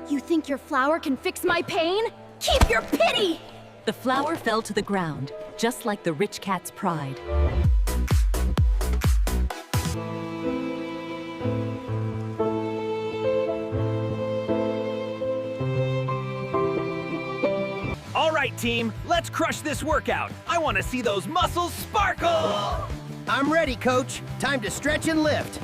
You think your flower can fix my pain? Keep your pity! The flower fell to the ground, just like the rich cat's pride. All right, team, let's crush this workout. I want to see those muscles sparkle! I'm ready, Coach. Time to stretch and lift.